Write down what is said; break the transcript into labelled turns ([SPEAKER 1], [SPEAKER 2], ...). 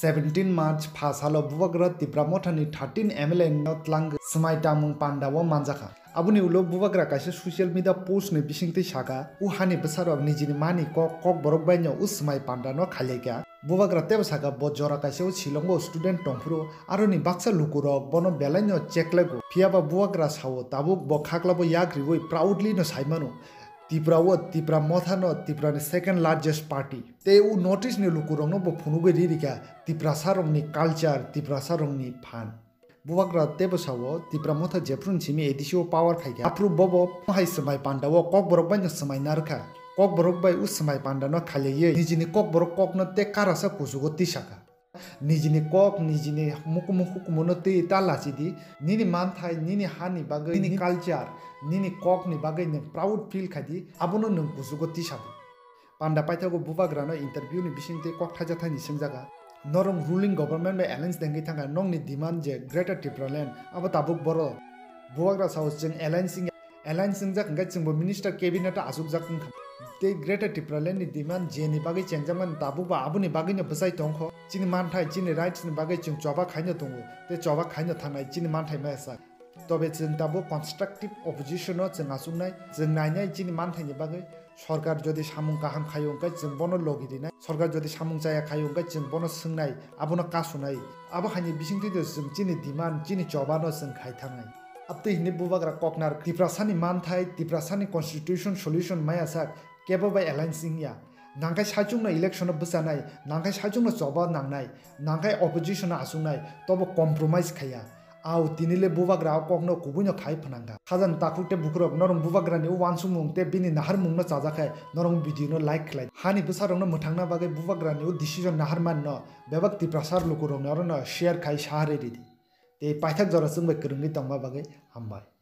[SPEAKER 1] 17 March phasalo bubagra Tipra Mothani 13 MLA notlang Swmai tamung pandawo manjaka abuni ulo bubagra kaisa social media post ni bisingti Saka u hani besarok nijini mani Kokborok bainyo u Swmai pandano khaleka bubagra teba Saka bo jora kaisa u Shillongo student tongfuru aroni baksa lukurok bono belainyo cheklego phiaba bubagra sawo tabuk bo khaklabo yakriwoi proudly no saimanu Tipra Motha no Tipra ni second largest party. Te u notice ni lukurong no bo phunuge ririka Tipra sarong ni culture Tipra sarong ni fan. Bubagra tebo sawo Tipra Motha jeprun chimi edisio power khaiga. Apru bobo hai Swmai pandawo Kokborok bai no Swmai Narukha. Kokborok bai u Swmai pandano khaleye. Nijini Kokborok kok no te karasa kusugo tisaka. Nijini kok nijini mukumu te talachidi nini manthai nini hani bagai nini culture nini kok ni bagai nang proud feel khadi abono nang kusugo tisabu panda paithago bubagra no interview ni bisingte Kokthai jathai ni singjaga norong ruling government by alliance dengi thanga nong ni demand je greater Tipraland abo tabuk boro bubagra saus jeng alliance singjak ngai chingbo minister cabinet asuk jak te greater Tipraland ni demand je ni bagai chengjaman tabu ba abuni bagai no besai tongkho chini manthai chini rights ni bagai chung Choba Khaina tongo te Choba Khaina thanai chini manthai maisa tobe chung tabo constructive opposition no chung asungnai chung nainai chini manthai ni bagai सरकार जदि सामुं kaham khayongkai chung bono logidinai सरकार जदि सामुं jaya khayongkai chung bono sungnai abono kasunai abo hani bisingti de chung chini demand chini Choba no chung khai thangai apte hini bubagra koknar Tipra sani manthai Tipra sani constitution solution maya sak kebo by alliance Ungya nangkai sajung na election of busanai nangkai sajung na Choba nangnai nangkai opposition na asungnai tobo compromise khaya au tinile bubagra kokno kubuno khai phananga khajan takukte bukrok norong bubagra ni wansumung te bini nahar mungno chajakhai norong video no like khlai hani busarong no muthangna bagai bubagra ni decision nahar man no bebak Tipra sar lukurong no share khai share ridi te paithak jora sungbai kurungi tongba bagai hambai